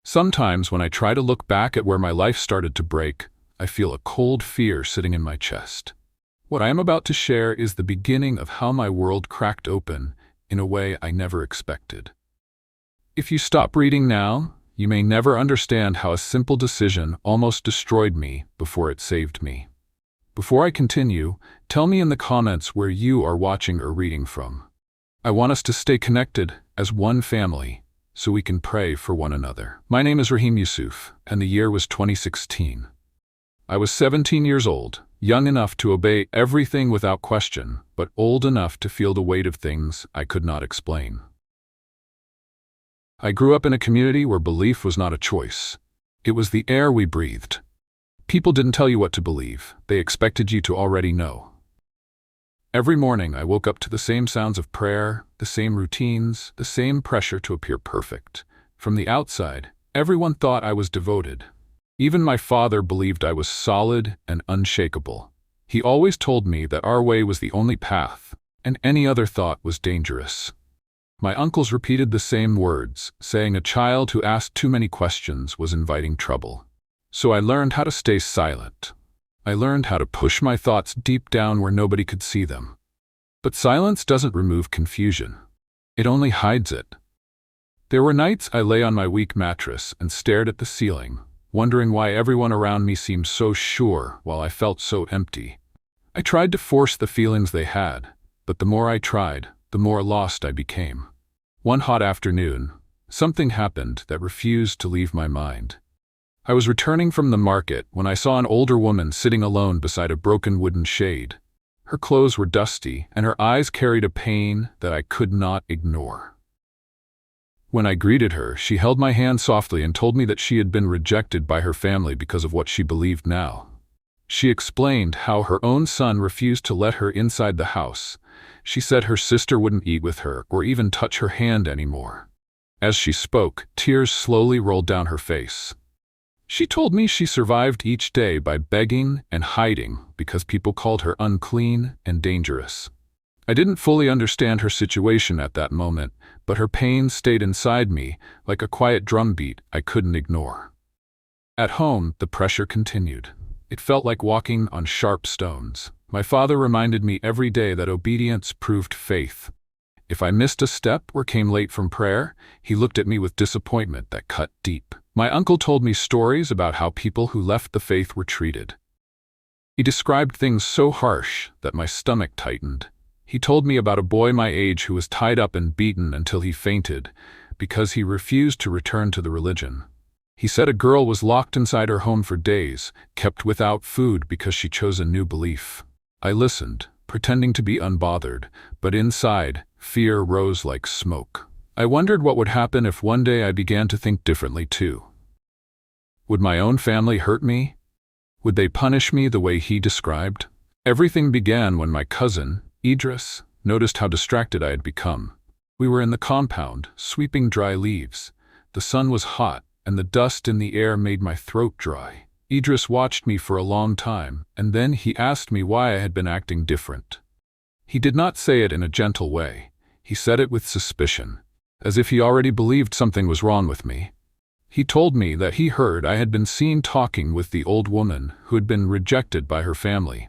Sometimes when I try to look back at where my life started to break, I feel a cold fear sitting in my chest. What I am about to share is the beginning of how my world cracked open in a way I never expected. If you stop reading now, you may never understand how a simple decision almost destroyed me before it saved me. Before I continue, tell me in the comments where you are watching or reading from. I want us to stay connected as one family so we can pray for one another. My name is Rahim Yusuf, and the year was 2016. I was 17 years old, young enough to obey everything without question, but old enough to feel the weight of things I could not explain. I grew up in a community where belief was not a choice. It was the air we breathed. People didn't tell you what to believe. They expected you to already know. Every morning I woke up to the same sounds of prayer, the same routines, the same pressure to appear perfect. From the outside, everyone thought I was devoted. Even my father believed I was solid and unshakable. He always told me that our way was the only path, and any other thought was dangerous. My uncles repeated the same words, saying a child who asked too many questions was inviting trouble. So I learned how to stay silent. I learned how to push my thoughts deep down where nobody could see them. But silence doesn't remove confusion. It only hides it. There were nights I lay on my weak mattress and stared at the ceiling, wondering why everyone around me seemed so sure while I felt so empty. I tried to force the feelings they had, but the more I tried, the more lost I became. One hot afternoon, something happened that refused to leave my mind. I was returning from the market when I saw an older woman sitting alone beside a broken wooden shade. Her clothes were dusty, and her eyes carried a pain that I could not ignore. When I greeted her, she held my hand softly and told me that she had been rejected by her family because of what she believed now. She explained how her own son refused to let her inside the house. She said her sister wouldn't eat with her or even touch her hand anymore. As she spoke, tears slowly rolled down her face. She told me she survived each day by begging and hiding because people called her unclean and dangerous. I didn't fully understand her situation at that moment, but her pain stayed inside me like a quiet drumbeat I couldn't ignore. At home, the pressure continued. It felt like walking on sharp stones. My father reminded me every day that obedience proved faith. If I missed a step or came late from prayer, he looked at me with disappointment that cut deep. My uncle told me stories about how people who left the faith were treated. He described things so harsh that my stomach tightened. He told me about a boy my age who was tied up and beaten until he fainted because he refused to return to the religion. He said a girl was locked inside her home for days, kept without food because she chose a new belief. I listened, pretending to be unbothered, but inside, fear rose like smoke. I wondered what would happen if one day I began to think differently too. Would my own family hurt me? Would they punish me the way he described? Everything began when my cousin, Idris, noticed how distracted I had become. We were in the compound, sweeping dry leaves. The sun was hot, and the dust in the air made my throat dry. Idris watched me for a long time, and then he asked me why I had been acting different. He did not say it in a gentle way. He said it with suspicion, as if he already believed something was wrong with me. He told me that he heard I had been seen talking with the old woman who had been rejected by her family.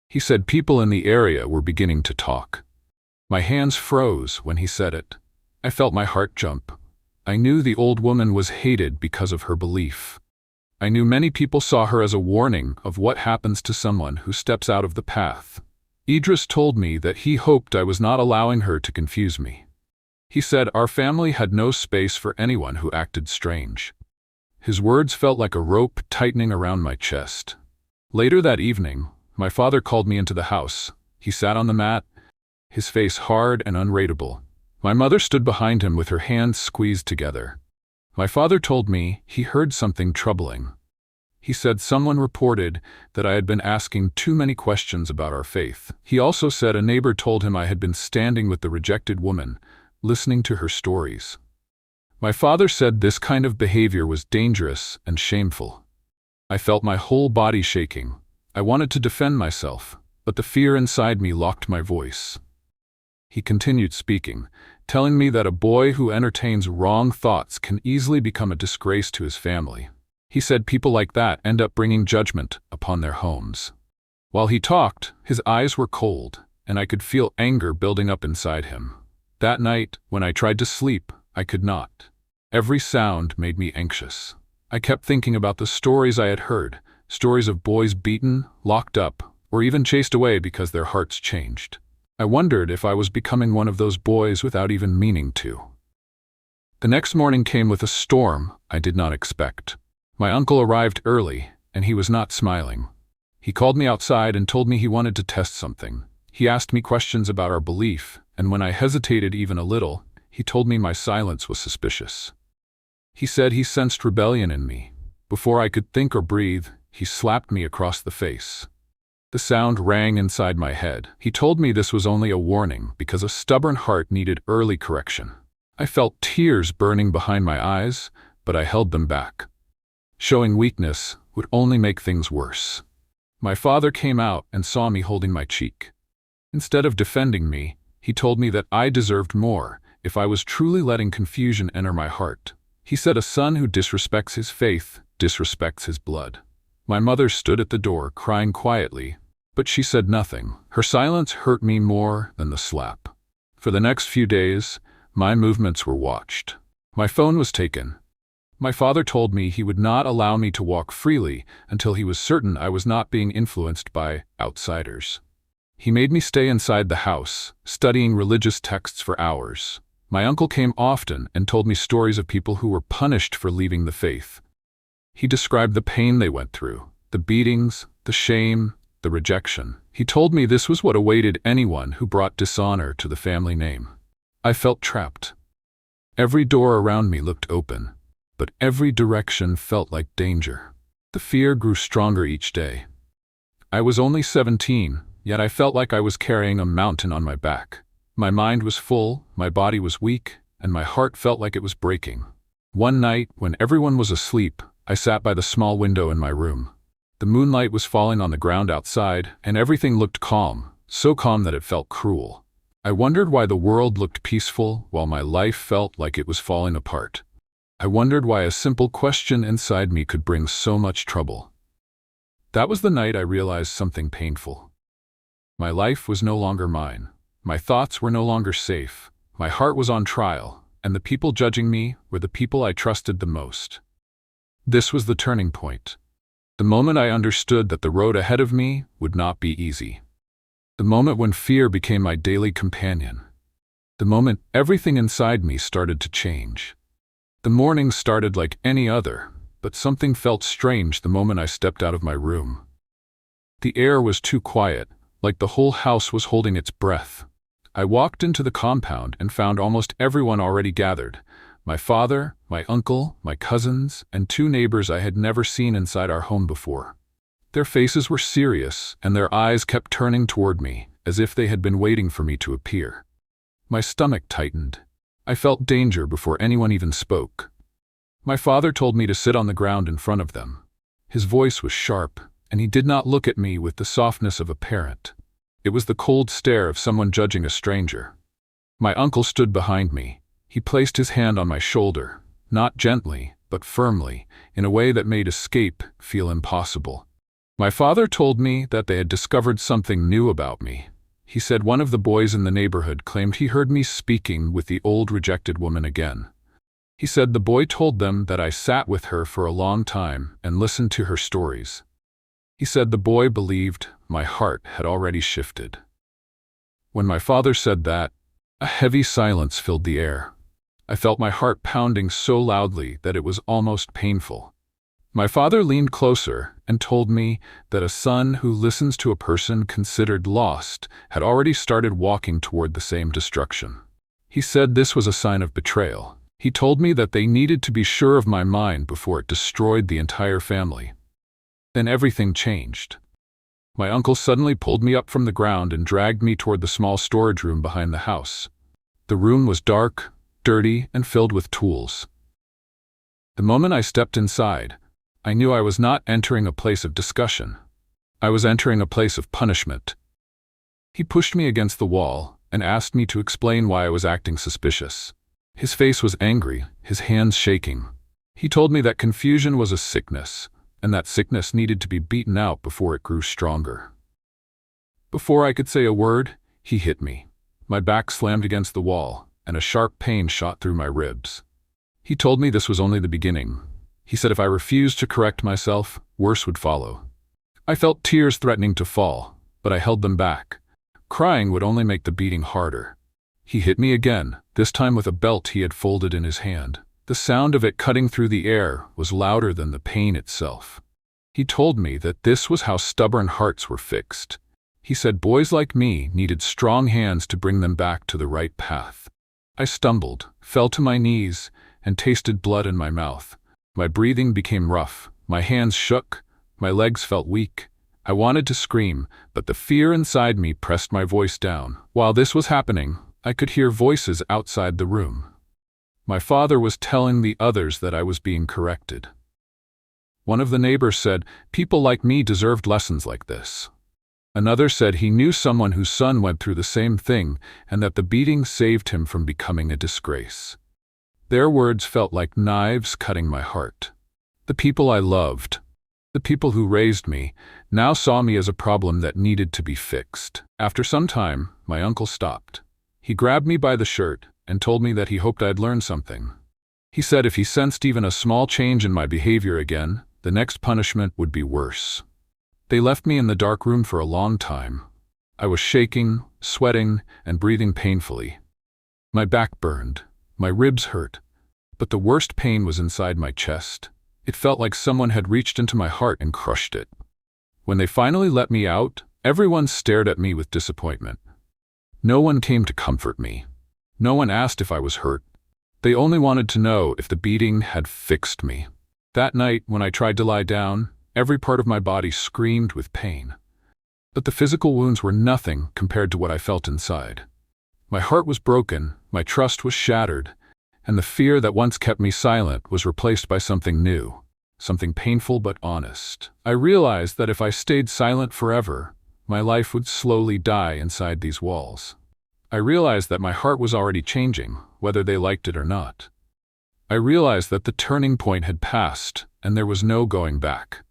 He said people in the area were beginning to talk. My hands froze when he said it. I felt my heart jump. I knew the old woman was hated because of her belief. I knew many people saw her as a warning of what happens to someone who steps out of the path. Idris told me that he hoped I was not allowing her to confuse me. He said our family had no space for anyone who acted strange. His words felt like a rope tightening around my chest. Later that evening, my father called me into the house. He sat on the mat, his face hard and unreadable. My mother stood behind him with her hands squeezed together. My father told me he heard something troubling. He said someone reported that I had been asking too many questions about our faith. He also said a neighbor told him I had been standing with the rejected woman, listening to her stories. My father said this kind of behavior was dangerous and shameful. I felt my whole body shaking. I wanted to defend myself, but the fear inside me locked my voice. He continued speaking, telling me that a boy who entertains wrong thoughts can easily become a disgrace to his family. He said people like that end up bringing judgment upon their homes. While he talked, his eyes were cold, and I could feel anger building up inside him. That night, when I tried to sleep, I could not. Every sound made me anxious. I kept thinking about the stories I had heard, stories of boys beaten, locked up, or even chased away because their hearts changed. I wondered if I was becoming one of those boys without even meaning to. The next morning came with a storm I did not expect. My uncle arrived early, and he was not smiling. He called me outside and told me he wanted to test something. He asked me questions about our belief, and when I hesitated even a little, he told me my silence was suspicious. He said he sensed rebellion in me. Before I could think or breathe, he slapped me across the face. The sound rang inside my head. He told me this was only a warning because a stubborn heart needed early correction. I felt tears burning behind my eyes, but I held them back. Showing weakness would only make things worse. My father came out and saw me holding my cheek. Instead of defending me, he told me that I deserved more if I was truly letting confusion enter my heart. He said a son who disrespects his faith disrespects his blood. My mother stood at the door crying quietly, but she said nothing. Her silence hurt me more than the slap. For the next few days, my movements were watched. My phone was taken. My father told me he would not allow me to walk freely until he was certain I was not being influenced by outsiders. He made me stay inside the house, studying religious texts for hours. My uncle came often and told me stories of people who were punished for leaving the faith. He described the pain they went through, the beatings, the shame, the rejection. He told me this was what awaited anyone who brought dishonor to the family name. I felt trapped. Every door around me looked open, but every direction felt like danger. The fear grew stronger each day. I was only 17, yet I felt like I was carrying a mountain on my back. My mind was full, my body was weak, and my heart felt like it was breaking. One night, when everyone was asleep, I sat by the small window in my room. The moonlight was falling on the ground outside, and everything looked calm, so calm that it felt cruel. I wondered why the world looked peaceful while my life felt like it was falling apart. I wondered why a simple question inside me could bring so much trouble. That was the night I realized something painful. My life was no longer mine. My thoughts were no longer safe. My heart was on trial, and the people judging me were the people I trusted the most. This was the turning point. The moment I understood that the road ahead of me would not be easy. The moment when fear became my daily companion. The moment everything inside me started to change. The morning started like any other, but something felt strange the moment I stepped out of my room. The air was too quiet, like the whole house was holding its breath. I walked into the compound and found almost everyone already gathered. My father, my uncle, my cousins, and 2 neighbors I had never seen inside our home before. Their faces were serious, and their eyes kept turning toward me, as if they had been waiting for me to appear. My stomach tightened. I felt danger before anyone even spoke. My father told me to sit on the ground in front of them. His voice was sharp, and he did not look at me with the softness of a parent. It was the cold stare of someone judging a stranger. My uncle stood behind me. He placed his hand on my shoulder, not gently, but firmly, in a way that made escape feel impossible. My father told me that they had discovered something new about me. He said one of the boys in the neighborhood claimed he heard me speaking with the old rejected woman again. He said the boy told them that I sat with her for a long time and listened to her stories. He said the boy believed my heart had already shifted. When my father said that, a heavy silence filled the air. I felt my heart pounding so loudly that it was almost painful. My father leaned closer and told me that a son who listens to a person considered lost had already started walking toward the same destruction. He said this was a sign of betrayal. He told me that they needed to be sure of my mind before it destroyed the entire family. Then everything changed. My uncle suddenly pulled me up from the ground and dragged me toward the small storage room behind the house. The room was dark, dirty, and filled with tools. The moment I stepped inside, I knew I was not entering a place of discussion. I was entering a place of punishment. He pushed me against the wall, and asked me to explain why I was acting suspicious. His face was angry, his hands shaking. He told me that confusion was a sickness, and that sickness needed to be beaten out before it grew stronger. Before I could say a word, he hit me. My back slammed against the wall, and a sharp pain shot through my ribs. He told me this was only the beginning. He said if I refused to correct myself, worse would follow. I felt tears threatening to fall, but I held them back. Crying would only make the beating harder. He hit me again, this time with a belt he had folded in his hand. The sound of it cutting through the air was louder than the pain itself. He told me that this was how stubborn hearts were fixed. He said boys like me needed strong hands to bring them back to the right path. I stumbled, fell to my knees, and tasted blood in my mouth. My breathing became rough, my hands shook, my legs felt weak. I wanted to scream, but the fear inside me pressed my voice down. While this was happening, I could hear voices outside the room. My father was telling the others that I was being corrected. One of the neighbors said, people like me deserved lessons like this. Another said he knew someone whose son went through the same thing and that the beating saved him from becoming a disgrace. Their words felt like knives cutting my heart. The people I loved, the people who raised me, now saw me as a problem that needed to be fixed. After some time, my uncle stopped. He grabbed me by the shirt and told me that he hoped I'd learn something. He said if he sensed even a small change in my behavior again, the next punishment would be worse. They left me in the dark room for a long time. I was shaking, sweating, and breathing painfully. My back burned, my ribs hurt, but the worst pain was inside my chest. It felt like someone had reached into my heart and crushed it. When they finally let me out, everyone stared at me with disappointment. No one came to comfort me. No one asked if I was hurt. They only wanted to know if the beating had fixed me. That night, when I tried to lie down, every part of my body screamed with pain. But the physical wounds were nothing compared to what I felt inside. My heart was broken, my trust was shattered, and the fear that once kept me silent was replaced by something new, something painful but honest. I realized that if I stayed silent forever, my life would slowly die inside these walls. I realized that my heart was already changing, whether they liked it or not. I realized that the turning point had passed, and there was no going back.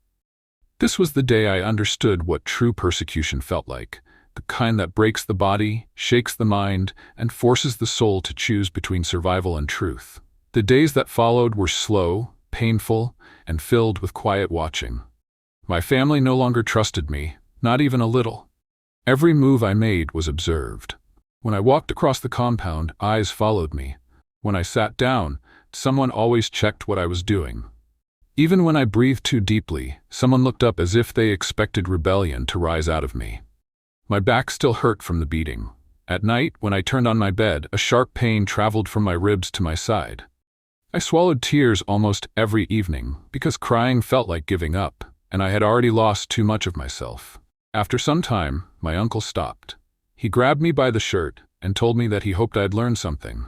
This was the day I understood what true persecution felt like, the kind that breaks the body, shakes the mind, and forces the soul to choose between survival and truth. The days that followed were slow, painful, and filled with quiet watching. My family no longer trusted me, not even a little. Every move I made was observed. When I walked across the compound, eyes followed me. When I sat down, someone always checked what I was doing. Even when I breathed too deeply, someone looked up as if they expected rebellion to rise out of me. My back still hurt from the beating. At night, when I turned on my bed, a sharp pain traveled from my ribs to my side. I swallowed tears almost every evening because crying felt like giving up, and I had already lost too much of myself. After some time, my uncle stopped. He grabbed me by the shirt and told me that he hoped I'd learn something.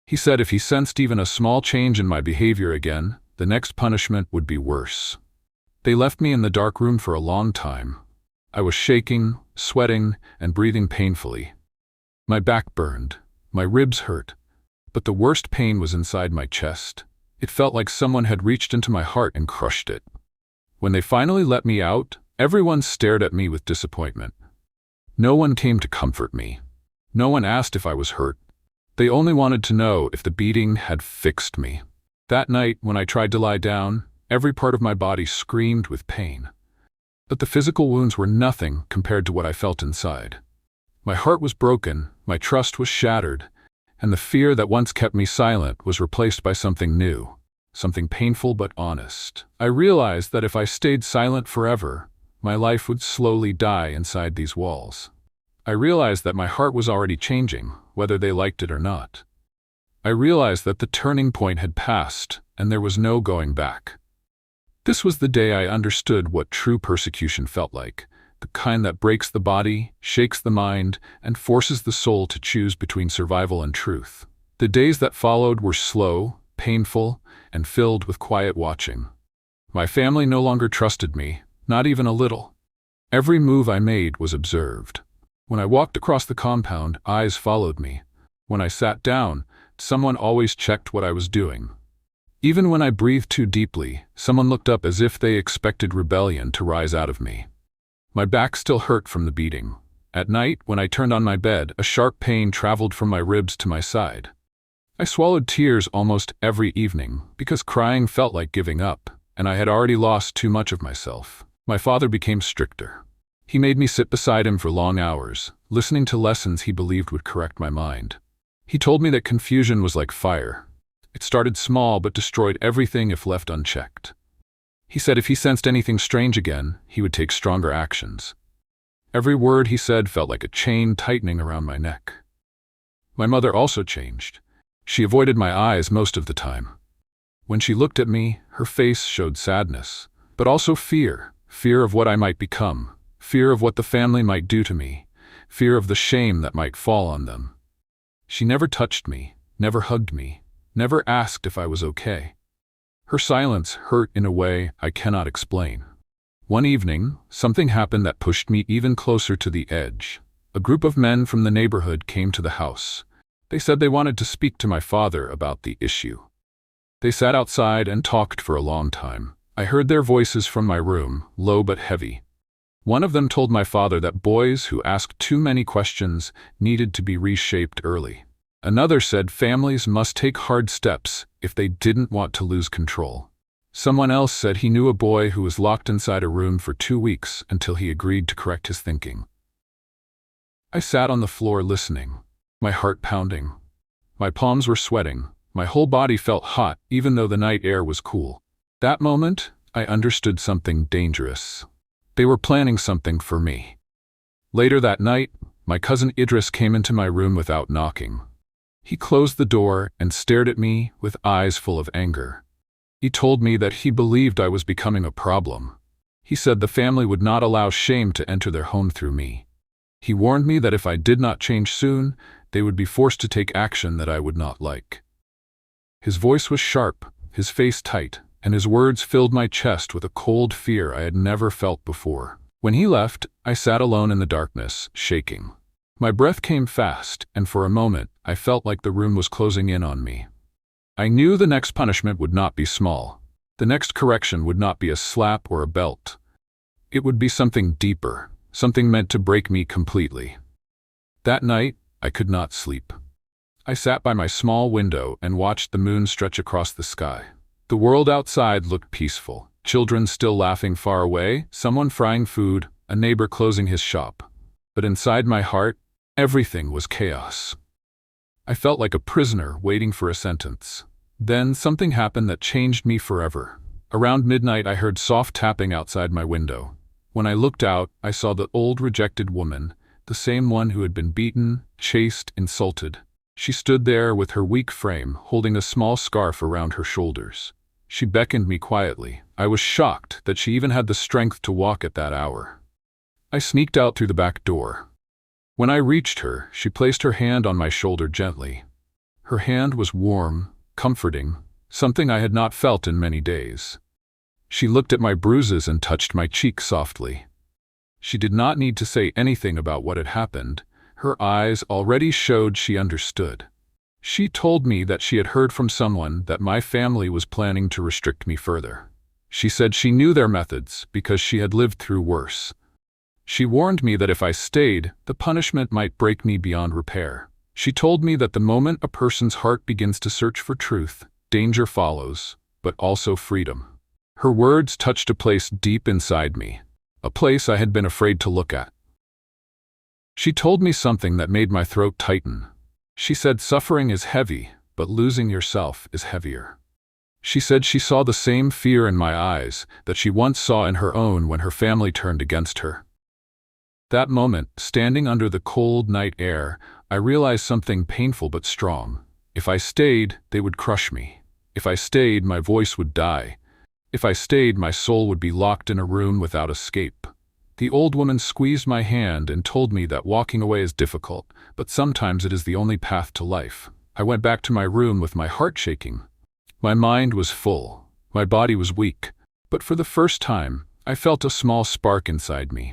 He said if he sensed even a small change in my behavior again, the next punishment would be worse. They left me in the dark room for a long time. I was shaking, sweating, and breathing painfully. My back burned, my ribs hurt, but the worst pain was inside my chest. It felt like someone had reached into my heart and crushed it. When they finally let me out, everyone stared at me with disappointment. No one came to comfort me. No one asked if I was hurt. They only wanted to know if the beating had fixed me. That night, when I tried to lie down, every part of my body screamed with pain. But the physical wounds were nothing compared to what I felt inside. My heart was broken, my trust was shattered, and the fear that once kept me silent was replaced by something new, something painful but honest. I realized that if I stayed silent forever, my life would slowly die inside these walls. I realized that my heart was already changing, whether they liked it or not. I realized that the turning point had passed, and there was no going back. This was the day I understood what true persecution felt like, the kind that breaks the body, shakes the mind, and forces the soul to choose between survival and truth. The days that followed were slow, painful, and filled with quiet watching. My family no longer trusted me, not even a little. Every move I made was observed. When I walked across the compound, eyes followed me. When I sat down, someone always checked what I was doing. Even when I breathed too deeply, someone looked up as if they expected rebellion to rise out of me. My back still hurt from the beating. At night, when I turned on my bed, a sharp pain traveled from my ribs to my side. I swallowed tears almost every evening because crying felt like giving up, and I had already lost too much of myself. My father became stricter. He made me sit beside him for long hours, listening to lessons he believed would correct my mind. He told me that confusion was like fire. It started small but destroyed everything if left unchecked. He said if he sensed anything strange again, he would take stronger actions. Every word he said felt like a chain tightening around my neck. My mother also changed. She avoided my eyes most of the time. When she looked at me, her face showed sadness, but also fear. Fear of what I might become. Fear of what the family might do to me. Fear of the shame that might fall on them. She never touched me, never hugged me, never asked if I was okay. Her silence hurt in a way I cannot explain. One evening, something happened that pushed me even closer to the edge. A group of men from the neighborhood came to the house. They said they wanted to speak to my father about the issue. They sat outside and talked for a long time. I heard their voices from my room, low but heavy. One of them told my father that boys who asked too many questions needed to be reshaped early. Another said families must take hard steps if they didn't want to lose control. Someone else said he knew a boy who was locked inside a room for 2 weeks until he agreed to correct his thinking. I sat on the floor listening, my heart pounding. My palms were sweating. My whole body felt hot even though the night air was cool. That moment, I understood something dangerous. They were planning something for me. Later that night, my cousin Idris came into my room without knocking. He closed the door and stared at me with eyes full of anger. He told me that he believed I was becoming a problem. He said the family would not allow shame to enter their home through me. He warned me that if I did not change soon, they would be forced to take action that I would not like. His voice was sharp, his face tight, and his words filled my chest with a cold fear I had never felt before. When he left, I sat alone in the darkness, shaking. My breath came fast, and for a moment, I felt like the room was closing in on me. I knew the next punishment would not be small. The next correction would not be a slap or a belt. It would be something deeper, something meant to break me completely. That night, I could not sleep. I sat by my small window and watched the moon stretch across the sky. The world outside looked peaceful. Children still laughing far away, someone frying food, a neighbor closing his shop. But inside my heart, everything was chaos. I felt like a prisoner waiting for a sentence. Then something happened that changed me forever. Around midnight, I heard soft tapping outside my window. When I looked out, I saw the old rejected woman, the same one who had been beaten, chased, insulted. She stood there with her weak frame, holding a small scarf around her shoulders. She beckoned me quietly. I was shocked that she even had the strength to walk at that hour. I sneaked out through the back door. When I reached her, she placed her hand on my shoulder gently. Her hand was warm, comforting, something I had not felt in many days. She looked at my bruises and touched my cheek softly. She did not need to say anything about what had happened. Her eyes already showed she understood. She told me that she had heard from someone that my family was planning to restrict me further. She said she knew their methods because she had lived through worse. She warned me that if I stayed, the punishment might break me beyond repair. She told me that the moment a person's heart begins to search for truth, danger follows, but also freedom. Her words touched a place deep inside me, a place I had been afraid to look at. She told me something that made my throat tighten. She said suffering is heavy, but losing yourself is heavier. She said she saw the same fear in my eyes that she once saw in her own when her family turned against her. That moment, standing under the cold night air, I realized something painful but strong. If I stayed, they would crush me. If I stayed, my voice would die. If I stayed, my soul would be locked in a room without escape. The old woman squeezed my hand and told me that walking away is difficult, but sometimes it is the only path to life. I went back to my room with my heart shaking. My mind was full, my body was weak, but for the first time, I felt a small spark inside me.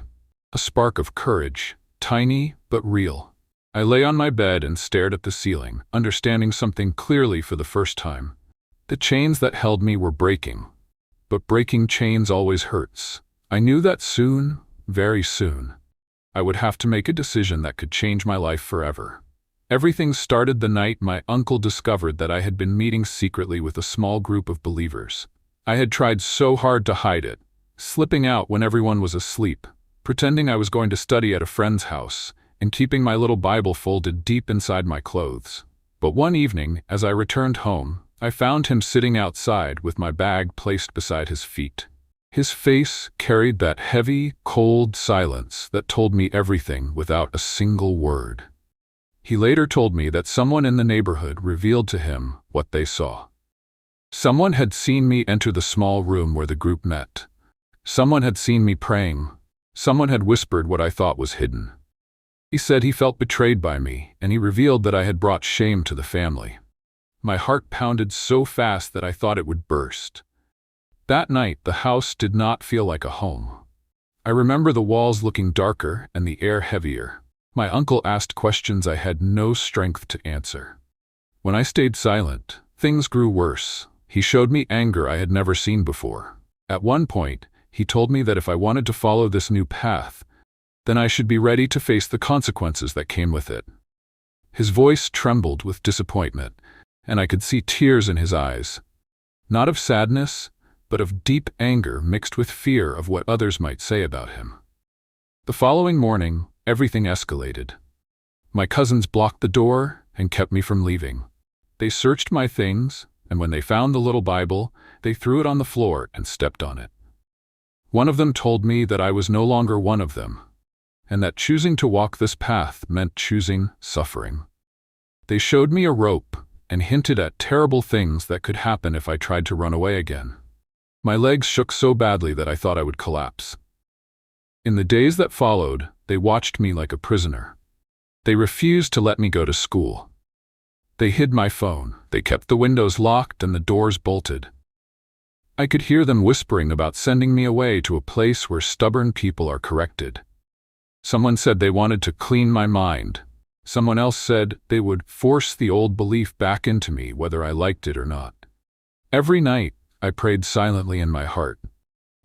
A spark of courage. tiny but real. I lay on my bed and stared at the ceiling, understanding something clearly for the first time. The chains that held me were breaking. But breaking chains always hurts. I knew that soon, very soon, I would have to make a decision that could change my life forever. Everything started the night my uncle discovered that I had been meeting secretly with a small group of believers. I had tried so hard to hide it, slipping out when everyone was asleep, pretending I was going to study at a friend's house, and keeping my little Bible folded deep inside my clothes. But one evening, as I returned home, I found him sitting outside with my bag placed beside his feet. His face carried that heavy, cold silence that told me everything without a single word. He later told me that someone in the neighborhood revealed to him what they saw. Someone had seen me enter the small room where the group met. Someone had seen me praying. Someone had whispered what I thought was hidden. He said he felt betrayed by me, and he revealed that I had brought shame to the family. My heart pounded so fast that I thought it would burst. That night, the house did not feel like a home. I remember the walls looking darker and the air heavier. My uncle asked questions I had no strength to answer. When I stayed silent, things grew worse. He showed me anger I had never seen before. At one point, he told me that if I wanted to follow this new path, then I should be ready to face the consequences that came with it. His voice trembled with disappointment, and I could see tears in his eyes. Not of sadness, but of deep anger mixed with fear of what others might say about him. The following morning, everything escalated. My cousins blocked the door and kept me from leaving. They searched my things, and when they found the little Bible, they threw it on the floor and stepped on it. One of them told me that I was no longer one of them, and that choosing to walk this path meant choosing suffering. They showed me a rope and hinted at terrible things that could happen if I tried to run away again. My legs shook so badly that I thought I would collapse. In the days that followed, they watched me like a prisoner. They refused to let me go to school. They hid my phone. They kept the windows locked and the doors bolted. I could hear them whispering about sending me away to a place where stubborn people are corrected. Someone said they wanted to clean my mind. Someone else said they would force the old belief back into me whether I liked it or not. Every night, I prayed silently in my heart.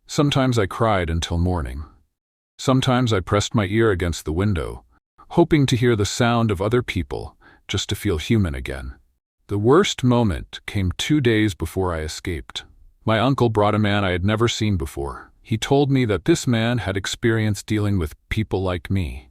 Sometimes I cried until morning. Sometimes I pressed my ear against the window, hoping to hear the sound of other people, just to feel human again. The worst moment came 2 days before I escaped. My uncle brought a man I had never seen before. He told me that this man had experience dealing with people like me.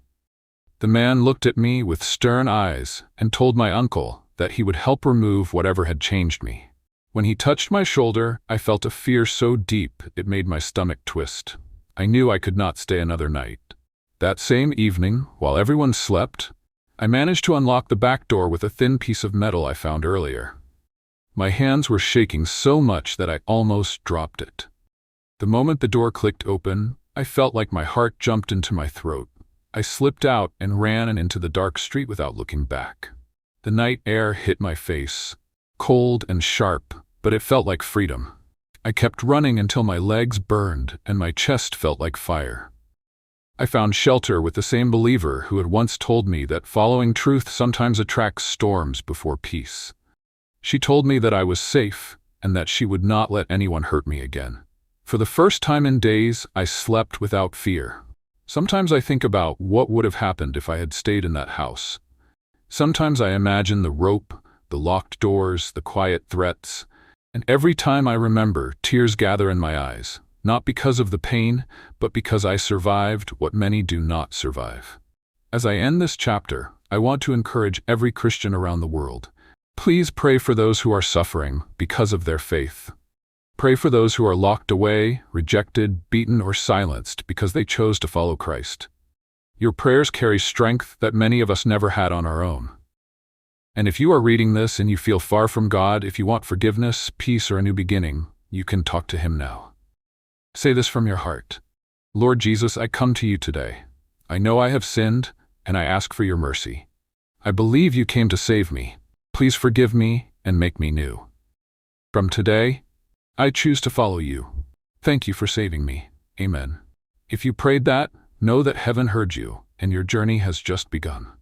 The man looked at me with stern eyes and told my uncle that he would help remove whatever had changed me. When he touched my shoulder, I felt a fear so deep it made my stomach twist. I knew I could not stay another night. That same evening, while everyone slept, I managed to unlock the back door with a thin piece of metal I found earlier. My hands were shaking so much that I almost dropped it. The moment the door clicked open, I felt like my heart jumped into my throat. I slipped out and ran into the dark street without looking back. The night air hit my face, cold and sharp, but it felt like freedom. I kept running until my legs burned and my chest felt like fire. I found shelter with the same believer who had once told me that following truth sometimes attracts storms before peace. She told me that I was safe and that she would not let anyone hurt me again. For the first time in days, I slept without fear. Sometimes I think about what would have happened if I had stayed in that house. Sometimes I imagine the rope, the locked doors, the quiet threats, and every time I remember, tears gather in my eyes, not because of the pain, but because I survived what many do not survive. As I end this chapter, I want to encourage every Christian around the world. Please pray for those who are suffering because of their faith. Pray for those who are locked away, rejected, beaten, or silenced because they chose to follow Christ. Your prayers carry strength that many of us never had on our own. And if you are reading this and you feel far from God, if you want forgiveness, peace, or a new beginning, you can talk to Him now. Say this from your heart. Lord Jesus, I come to you today. I know I have sinned, and I ask for your mercy. I believe you came to save me. Please forgive me and make me new. From today, I choose to follow you. Thank you for saving me. Amen. If you prayed that, know that heaven heard you, and your journey has just begun.